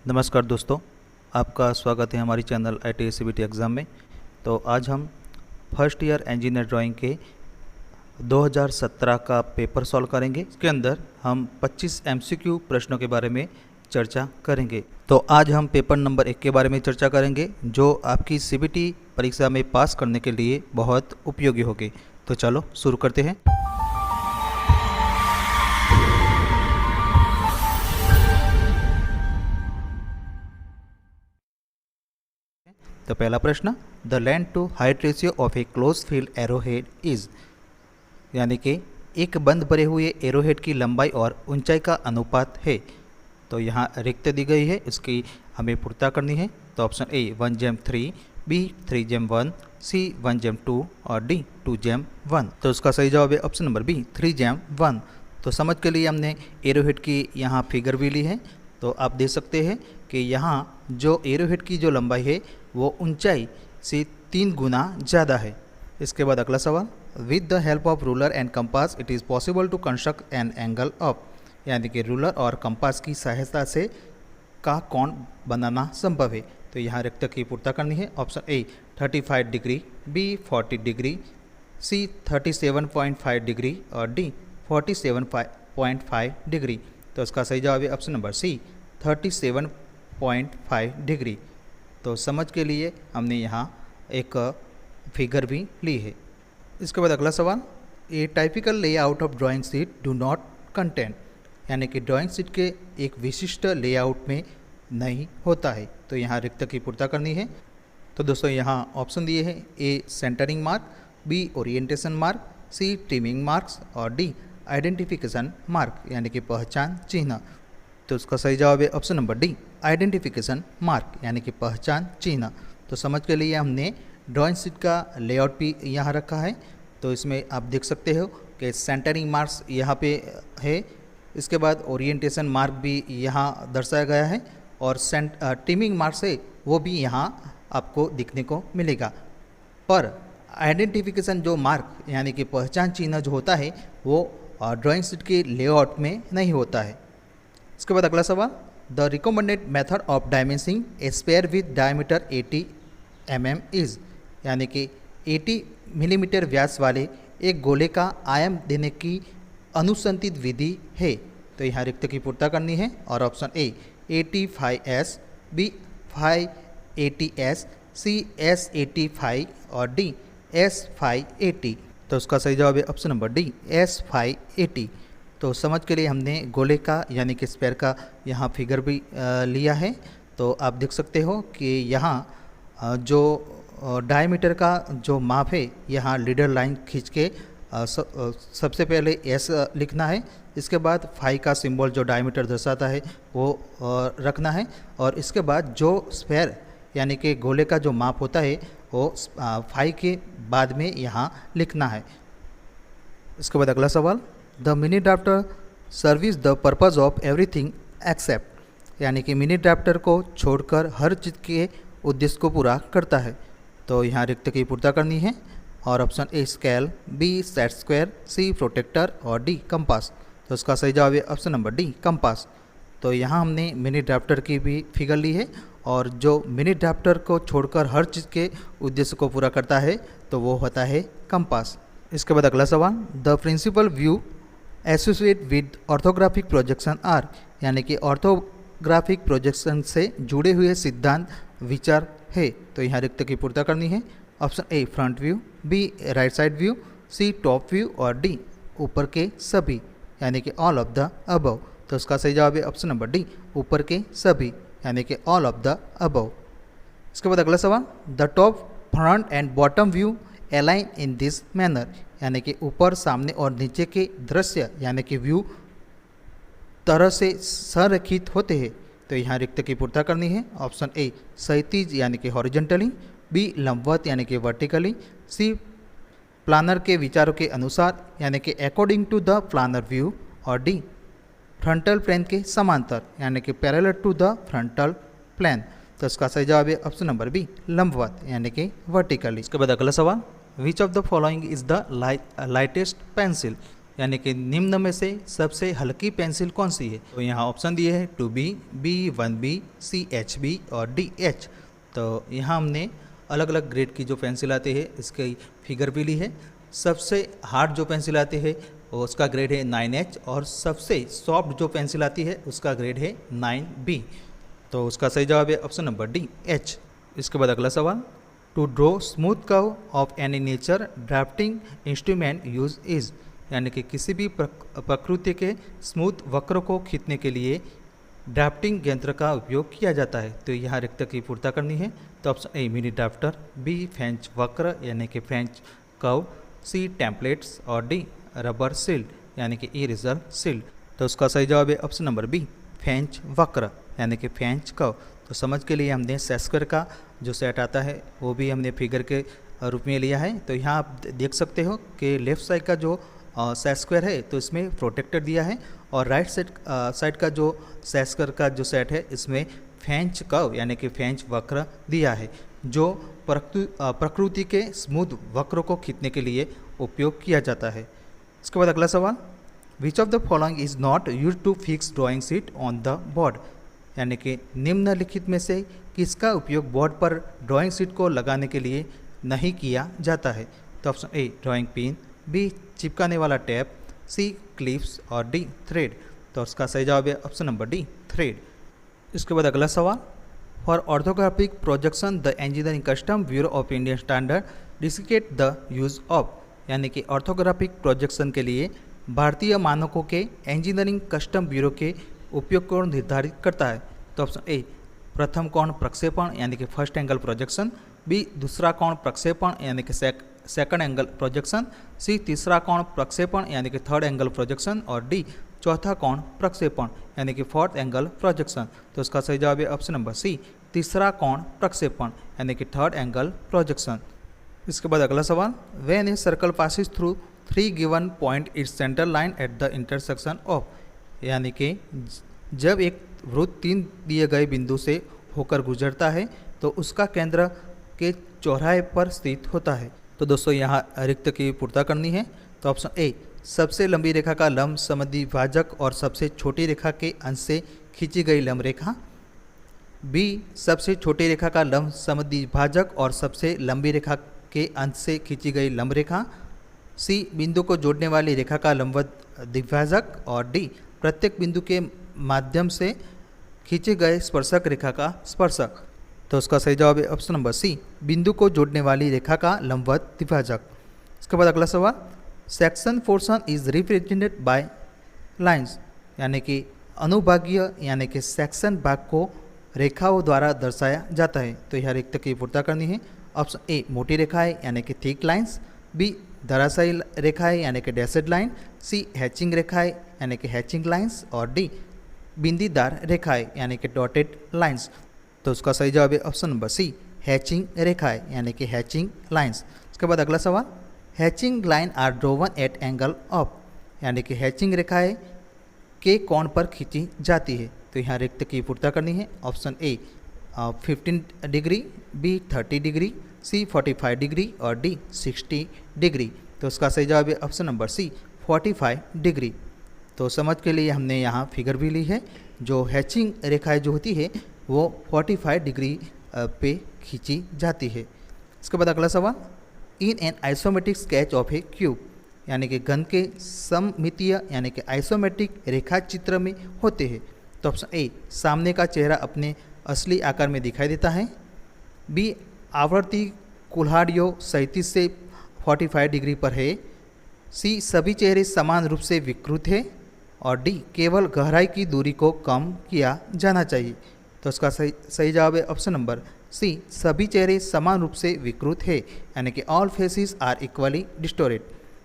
नमस्कार दोस्तों, आपका स्वागत है हमारी चैनल IIT CBT एग्ज़ाम में। तो आज हम फर्स्ट ईयर इंजीनियर ड्राइंग के 2017 का पेपर सॉल्व करेंगे। इसके अंदर हम 25 MCQ प्रश्नों के बारे में चर्चा करेंगे। तो आज हम पेपर नंबर 1 के बारे में चर्चा करेंगे, जो आपकी CBT परीक्षा में पास करने के लिए बहुत उपयोगी होगी। तो चलो शुरू करते हैं। तो पहला प्रश्न, the length to height ratio of a close field arrowhead is, यानी कि एक बंद भरे हुए एरोहेड की लंबाई और ऊंचाई का अनुपात है। तो यहाँ रिक्त दी गई है, इसकी हमें पूर्णता करनी है। तो ऑप्शन ए 1/3, बी 3/1, सी 1/2 और डी 2/1। तो उसका सही जवाब है ऑप्शन नंबर बी 3/1। तो समझ के लिए हमने एरोहेड की यहाँ फिगर भी ली है। तो आप देख सकते हैं कि यहाँ जो एरोहेड की जो लंबाई है वो ऊंचाई से 3 गुना ज़्यादा है। इसके बाद अगला सवाल, with the help of ruler and compass it is possible to construct an angle of, यानी कि रूलर और कंपास की सहायता से का कोण बनाना संभव है। तो यहाँ रिक्त की पूर्णता करनी है। Option A 35 degree, B 40 degree, C 37.5 degree और डी 47.5 डिग्री। तो इसका सही जवाब है ऑप्शन नंबर सी 37.5 डिग्री। तो समझ के लिए हमने यहाँ एक फिगर भी ली है। इसके बाद अगला सवाल, a typical layout of drawing sheet do not content, यानी कि ड्राइंग शीट के एक विशिष्ट लेआउट में नहीं होता है। तो यहाँ रिक्त की पूर्णता करनी है। तो दोस्तों यहाँ ऑप्शन दिए हैं, A centering mark, B orientation mark, C trimming marks और डी आइडेंटिफिकेशन मार्क, यानी कि पहचान चिन्ह। तो उसका सही जवाब है option number D identification mark, यानी कि पहचान चिन्ह। तो समझ के लिए हमने ड्राइंग शीट का लेआउट भी यहाँ रखा है। तो इसमें आप देख सकते हो कि सेंटरिंग मार्क्स यहाँ पे है, इसके बाद ओरिएंटेशन मार्क भी यहाँ दर्शाया गया है और ट्रिमिंग मार्क्स है वो भी यहाँ आपको दिखने को मिलेगा। पर आइडेंटिफिकेशन जो मार्क यानी कि पहचान चिन्ह जो होता है वो ड्राइंग शीट के लेआउट में नहीं होता है। इसके बाद अगला सवाल, the recommended method of dimensioning A sphere with diameter 80 mm is, यानी कि 80 मिलीमीटर व्यास वाले एक गोले का आयाम देने की अनुशंसित विधि है। तो यहाँ रिक्त की पूर्णता करनी है और ऑप्शन ए 85S, बी 580S, सी S85 और डी S580। तो उसका सही जवाब है ऑप्शन नंबर डी S580। तो समझ के लिए हमने गोले का यानी कि स्फीयर का यहाँ फिगर भी लिया है। तो आप देख सकते हो कि यहाँ जो डायमीटर का जो माप है, यहाँ लीडर लाइन खींच के सबसे पहले एस लिखना है। इसके बाद फाई का सिंबल जो डायमीटर दर्शाता है वो रखना है और इसके बाद जो स्फीयर यानी कि गोले का जो माप होता है वो फाई के बाद में यहाँ लिखना है। इसके बाद अगला सवाल, the mini drafter service the purpose of everything except, यानी कि मिनी ड्राफ्टर को छोड़कर हर चीज़ के उद्देश्य को पूरा करता है। तो यहाँ रिक्त की पूर्णता करनी है और option A scale, B set square, C protractor और डी कंपास। तो इसका सही जवाब है ऑप्शन नंबर डी कंपास। तो यहाँ हमने मिनी ड्राफ्टर की भी फिगर ली है और जो मिनी ड्राफ्टर को छोड़कर हर चीज़ के उद्देश्य को पूरा करता है तो वो होता है कंपास। इसके बाद अगला सवाल, the principal view associate with orthographic projection are, यानी कि ऑर्थोग्राफिक प्रोजेक्शन से जुड़े हुए सिद्धांत विचार है। तो यहाँ रिक्त की पूर्णता करनी है। Option A front view, B right side view, C top view और डी ऊपर के सभी, यानी कि ऑल ऑफ द अबव। तो उसका सही जवाब है ऑप्शन नंबर डी ऊपर के सभी, यानी कि ऑल ऑफ द अबव। इसके बाद अगला सवाल, the top front end bottom view align in this manner, यानी कि ऊपर सामने और नीचे के दृश्य यानी कि व्यू तरह से संरेखित होते हैं। तो यहाँ रिक्त की पूर्णता करनी है। ऑप्शन ए क्षैतिज यानी कि हॉरिजॉन्टली, बी लंबवत यानी कि वर्टिकली, सी प्लानर के विचारों के अनुसार यानी कि according to the planar view और डी फ्रंटल प्लेन के समांतर यानी कि parallel to the frontal plane. तो इसका सही जवाब है ऑप्शन नंबर बी लंबवत यानी कि वर्टिकली। इसके बाद अगला सवाल, which of the following is the lightest pencil, यानी कि निम्न में से सबसे हल्की पेंसिल कौन सी है? तो यहाँ ऑप्शन दिए हैं 2B, B1B, C HB और D H। तो यहाँ हमने अलग अलग ग्रेड की जो पेंसिल आती है इसकी फिगर भी ली है। सबसे हार्ड जो पेंसिल आती है उसका ग्रेड है 9H और सबसे सॉफ्ट जो पेंसिल आती है उसका ग्रेड है 9B। तो उसका सही जवाब है ऑप्शन नंबर डी H। इसके बाद अगला सवाल, to draw smooth curve of any nature drafting instrument use is, यानी कि किसी भी प्रकृति के स्मूथ वक्र को खींचने के लिए ड्राफ्टिंग यंत्र का उपयोग किया जाता है। तो यहाँ रिक्त की पूर्ता करनी है। तो option A mini drafter, B french वक्र यानी कि फ्रेंच कर्व, सी टेम्पलेट्स और डी रबर सील्ड यानी कि इरेजर सील्ड। तो उसका सही जवाब है ऑप्शन नंबर बी फ्रेंच वक्र यानी कि फ्रेंच कर्व। तो समझ के लिए हमने सेट स्क्वायर का जो सेट आता है वो भी हमने फिगर के रूप में लिया है। तो यहाँ आप देख सकते हो कि लेफ्ट साइड का जो सेट स्क्वायर है तो इसमें प्रोटेक्टर दिया है और राइट साइड का जो सेट स्क्वायर का जो सेट है इसमें फ्रेंच कर्व यानी कि फ्रेंच वक्र दिया है जो प्रकृति के स्मूथ वक्र को खींचने के लिए उपयोग किया जाता है। इसके बाद अगला सवाल, which of the following is not use to fix drawing sheet on the board, यानी कि निम्नलिखित में से किसका उपयोग बोर्ड पर ड्राइंग शीट को लगाने के लिए नहीं किया जाता है? तो option A drawing pin, B चिपकाने वाला टैप, सी क्लिप्स और डी थ्रेड। तो उसका सही जवाब है ऑप्शन नंबर डी थ्रेड। इसके बाद अगला सवाल, for orthographic projection the engineering custom bureau of Indian standard desiccate the use of, यानी कि ऑर्थोग्राफिक प्रोजेक्शन के लिए भारतीय मानकों के इंजीनियरिंग कस्टम ब्यूरो के उपयोग को निर्धारित करता है। तो ऑप्शन ए प्रथम कोण प्रक्षेपण यानी कि फर्स्ट एंगल प्रोजेक्शन, बी दूसरा कोण प्रक्षेपण यानी कि सेकंड एंगल प्रोजेक्शन, सी तीसरा कोण प्रक्षेपण यानी कि थर्ड एंगल प्रोजेक्शन और डी चौथा कोण प्रक्षेपण यानी कि फोर्थ एंगल प्रोजेक्शन। तो उसका सही जवाब है ऑप्शन नंबर सी तीसरा कोण प्रक्षेपण यानी कि थर्ड एंगल प्रोजेक्शन। इसके बाद अगला सवाल, when a circle passes through 3 given point its centre line at the intersection of, यानी कि जब एक वृत्त 3 दिए गए बिंदु से होकर गुजरता है तो उसका केंद्र के चौराहे पर स्थित होता है। तो दोस्तों यहाँ रिक्त की पूर्ता करनी है। तो ऑप्शन ए सबसे लंबी रेखा का लंब समद्विभाजक और सबसे छोटी रेखा के अंश से खींची गई लंब रेखा, बी सबसे छोटी रेखा का लंब समद्विभाजक और सबसे लंबी रेखा के अंश से खींची गई लंब रेखा, सी बिंदु को जोड़ने वाली रेखा का लंबवत द्विभाजक और डी प्रत्येक बिंदु के माध्यम से खींचे गए स्पर्शक रेखा का स्पर्शक। तो उसका सही जवाब है ऑप्शन नंबर सी बिंदु को जोड़ने वाली रेखा का लंबवत द्विभाजक। इसके बाद अगला सवाल, section portion is represented by lines, यानी कि अनुभागीय यानी कि सेक्शन भाग को रेखाओं द्वारा दर्शाया जाता है। तो यह रिक्त की पूर्ता करनी है। ऑप्शन ए मोटी रेखाएं यानी कि थिक लाइंस, बी धराशायी रेखाएं यानी कि डैशेड लाइन, सी हैचिंग रेखाएं यानी कि हैचिंग लाइंस और डी बिंदीदार रेखाएं यानी कि डॉटेड लाइंस। तो उसका सही जवाब है ऑप्शन नंबर सी हैचिंग रेखाएं यानी कि हैचिंग लाइंस। इसके बाद अगला सवाल, hatching line are drawn at angle of, यानी कि हैचिंग रेखाएं के कोण पर खींची जाती है। तो यहाँ रिक्त की पूर्ता करनी है। Option A 15 degree, B 30 degree, C 45 degree और डी 60 डिग्री। तो उसका सही जवाब है ऑप्शन नंबर सी 45 डिग्री। तो समझ के लिए हमने यहाँ फिगर भी ली है। जो हैचिंग रेखाएं जो होती है वो 45 डिग्री पे खींची जाती है। इसके बाद अगला सवाल, in an isometric sketch of A cube, यानी कि घन के सममितीय यानी कि आइसोमेट्रिक रेखा चित्र में होते हैं। तो ऑप्शन ए सामने का चेहरा अपने असली आकार में दिखाई देता है, बी आवर्ती कुल्हाड़ियों 37 से 45 डिग्री पर है, सी सभी चेहरे समान रूप से विकृत है और डी केवल गहराई की दूरी को कम किया जाना चाहिए। तो इसका सही जवाब है ऑप्शन नंबर सी सभी चेहरे समान रूप से विकृत है यानी कि all faces are equally distorted.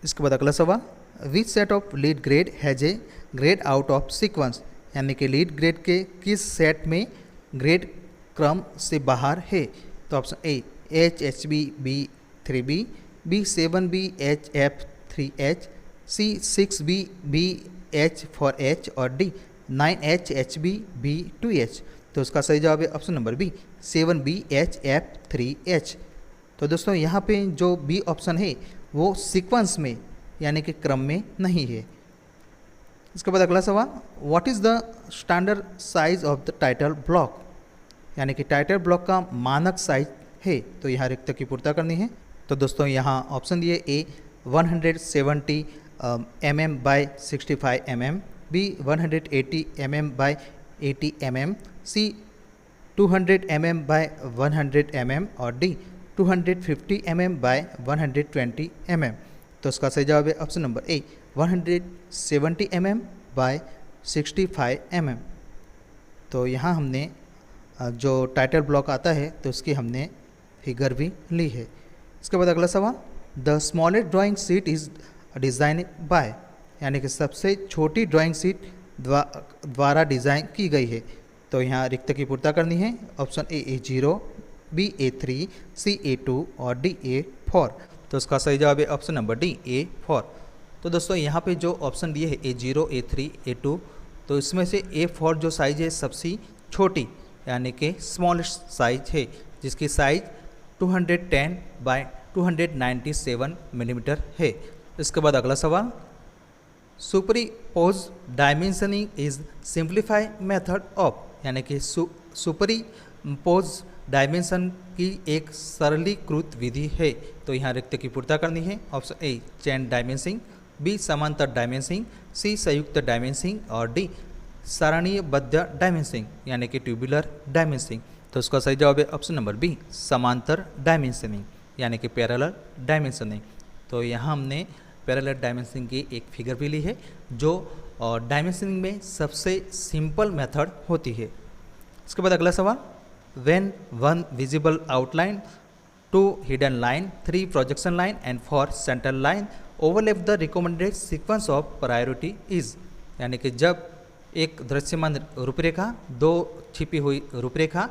इसके बाद अगला सवाल, which set of lead grade has a grade out of sequence, यानी कि लीड ग्रेड के किस सेट में ग्रेड क्रम से बाहर है। तो option A HHB B3B, B 7B HF3H, C 6B BH4H और डी 9HHB B2H। तो उसका सही जवाब है option number B 7B HF3H। तो दोस्तों यहाँ पे जो बी ऑप्शन है वो सीक्वेंस में यानी कि क्रम में नहीं है। इसके बाद अगला सवाल, what is the standard size of the title block, यानी कि टाइटल ब्लॉक का मानक साइज है। तो यहाँ रिक्त की पूर्ति करनी है। तो दोस्तों यहाँ ऑप्शन दिए A 170 mm by 65 mm, B 180 mm by 80 mm, C 200 mm by 100 mm और डी 250 mm बाय 120 mm। तो इसका सही जवाब है option number A 170 mm by 65 mm। तो यहाँ हमने जो टाइटल ब्लॉक आता है तो उसकी हमने फिगर भी ली है। इसके बाद अगला सवाल, the smallest drawing sheet is design by, यानी कि सबसे छोटी ड्राइंग शीट द्वारा डिज़ाइन की गई है। तो यहाँ रिक्त की पूर्ति करनी है। ऑप्शन ए A0, बी A3, सी A2 और डी A4। तो इसका सही जवाब है ऑप्शन नंबर डी A4। तो दोस्तों यहाँ पे जो ऑप्शन दिए है A0, A3, A2, तो इसमें से A4 जो साइज है सबसे छोटी यानी कि स्मॉलेस्ट साइज है, जिसकी साइज 210 बाय 297 मिलीमीटर है। इसके बाद अगला सवाल, superpose dimensioning is simplify method of, यानी कि सुपरपोज डायमेंशन की एक सरलीकृत विधि है। तो यहाँ रिक्त की पूर्ति करनी है। Option A chain dimensioning, B समांतर डायमेंशनिंग, सी संयुक्त डायमेंशनिंग और डी सारणीयबद्ध डायमेंशनिंग यानी कि ट्यूबुलर डायमेंशनिंग। तो उसका सही जवाब है ऑप्शन नंबर बी समांतर डायमेंशनिंग यानी कि पैरेलल डायमेंशनिंग। तो यहाँ हमने पैरेलल डायमेंशनिंग की एक फिगर भी ली है जो डायमेंशनिंग में सबसे सिंपल मेथड होती है। इसके बाद अगला सवाल, when 1 visible outline, 2 hidden line, 3 projection line and 4 central line overlap the recommended sequence of priority is, यानी कि जब एक दृश्यमान रूपरेखा, 2 छिपी हुई रूपरेखा,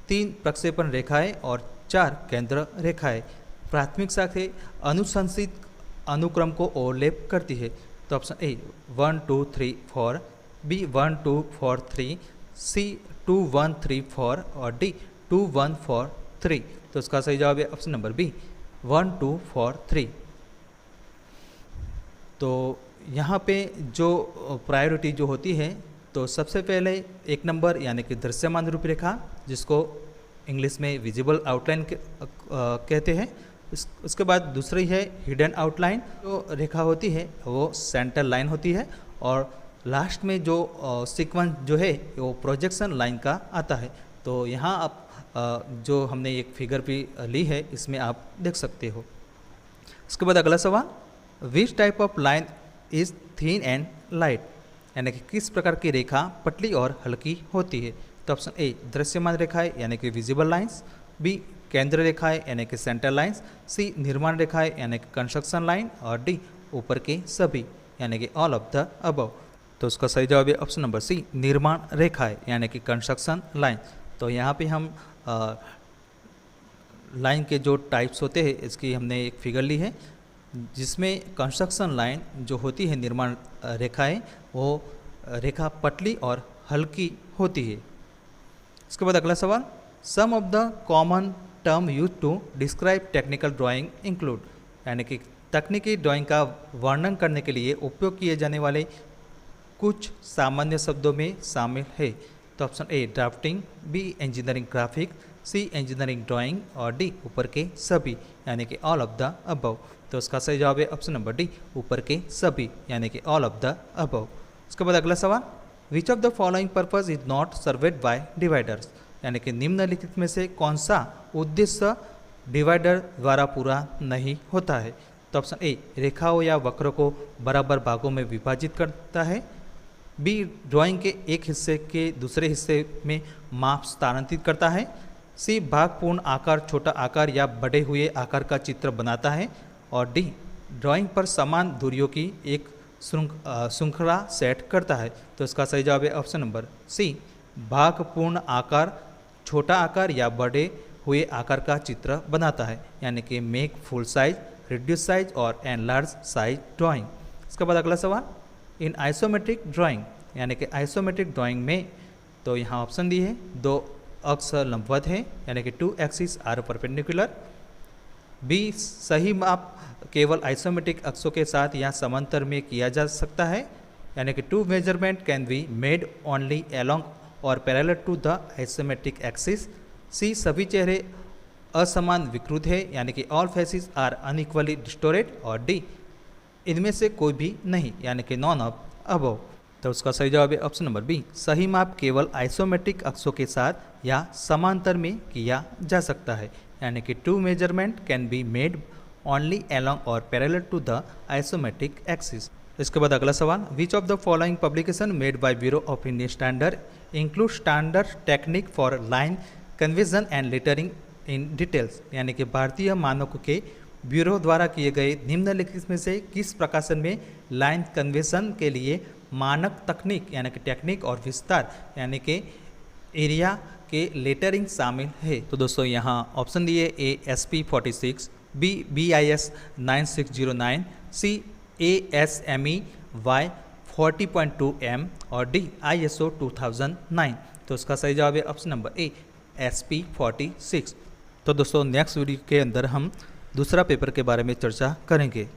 3 प्रक्षेपण रेखाएं और 4 केंद्र रेखाएं प्राथमिकता से अनुशंसित अनुक्रम को ओवरलैप करती है। तो ऑप्शन ए 1 2 3 4, बी 1 2 4 3, सी 2 1 3 4 और डी 2 1 4 3। तो इसका सही जवाब है ऑप्शन नंबर बी 1 2 4 3। तो यहाँ पे जो प्रायोरिटी जो होती है, तो सबसे पहले 1 नंबर यानी कि दृश्यमान रूपरेखा, जिसको इंग्लिश में विजिबल आउटलाइन कहते हैं। उसके बाद दूसरी है हिडन आउटलाइन, जो रेखा होती है वो सेंट्रल लाइन होती है, और लास्ट में जो सीक्वेंस जो है वो प्रोजेक्शन लाइन का आता है। तो यहाँ आप जो हमने एक फिगर भी ली है इसमें आप देख सकते हो। इसके बाद अगला सवाल, which type of line is thin and light, यानी कि किस प्रकार की रेखा पतली और हल्की होती है। तो ऑप्शन ए दृश्यमान रेखाएं यानी कि विजिबल लाइंस, बी केंद्र रेखाएं यानी कि सेंट्रल लाइंस, सी निर्माण रेखाएं यानी कि कंस्ट्रक्शन लाइन और डी ऊपर के सभी यानी कि ऑल ऑफ द अबव। तो उसका सही जवाब है ऑप्शन नंबर सी निर्माण रेखाएं यानी कि कंस्ट्रक्शन लाइन। तो यहाँ पे हम लाइन के जो टाइप्स होते हैं इसकी हमने एक फिगर ली है, जिसमें कंस्ट्रक्शन लाइन जो होती है निर्माण रेखाएं, वो रेखा पतली और हल्की होती है। इसके बाद अगला सवाल, some of the common term use to describe technical drawing include, यानी कि तकनीकी ड्राइंग का वर्णन करने के लिए उपयोग किए जाने वाले कुछ सामान्य शब्दों में शामिल है। तो option A drafting, B engineering graphic, C engineering drawing और डी ऊपर के सभी यानी कि ऑल ऑफ द अबव। तो उसका सही जवाब है ऑप्शन नंबर डी ऊपर के सभी यानी कि ऑल ऑफ द अबव। उसके बाद अगला सवाल, which of the following purpose is not served by dividers, यानी कि निम्नलिखित में से कौन सा उद्देश्य डिवाइडर द्वारा पूरा नहीं होता है। तो ऑप्शन ए रेखाओं या वक्र को बराबर भागों में विभाजित करता है, बी ड्राइंग के एक हिस्से के दूसरे हिस्से में माप स्थानांतरित करता है, सी भागपूर्ण आकार, छोटा आकार या बढ़े हुए आकार का चित्र बनाता है और डी ड्राइंग पर समान दूरियों की एक श्रृंखला सेट करता है। तो इसका सही जवाब है ऑप्शन नंबर सी भागपूर्ण आकार, छोटा आकार या बढ़े हुए आकार का चित्र बनाता है, यानी कि make full size, reduce size और एनलार्ज साइज ड्राइंग। इसके बाद अगला सवाल, इन आइसोमेट्रिक ड्राइंग, यानी कि आइसोमेट्रिक ड्राइंग में तो यहाँ ऑप्शन दी है, 2 अक्ष लंबवत है यानी कि 2 एक्सिस आर परपेंडिकुलर, बी, सही माप केवल आइसोमेट्रिक अक्षों के साथ या समांतर में किया जा सकता है, यानी कि two measurement can be made only along or parallel to the isometric axis. C, सभी चेहरे असमान विकृत है, यानी कि all faces are unequally distorted. और डी, इनमें से कोई भी नहीं, यानी कि नॉन ऑफ अबव। तो उसका सही जवाब है ऑप्शन नंबर बी, सही माप केवल आइसोमेट्रिक अक्षों के साथ या समांतर में किया जा सकता है, यानी कि two measurement can be made only along or parallel to the isometric axis. इसके बाद अगला सवाल, which of the following publication made by bureau of Indian standard include standard technique for line conversion and lettering in details, यानी कि भारतीय मानकों के bureau द्वारा किए गए निम्नलिखित में से किस प्रकाशन में लाइन कन्वर्जन के लिए मानक तकनीक यानी कि टेक्निक और विस्तार यानी कि एरिया के लेटरिंग शामिल है। तो दोस्तों यहाँ ऑप्शन दिए, ए SP 46, बी BIS 9609, सी ASME Y 40.2M और डी ISO 2009। तो उसका सही जवाब है ऑप्शन नंबर ए SP 46। तो दोस्तों नेक्स्ट वीडियो के अंदर हम दूसरा पेपर के बारे में चर्चा करेंगे।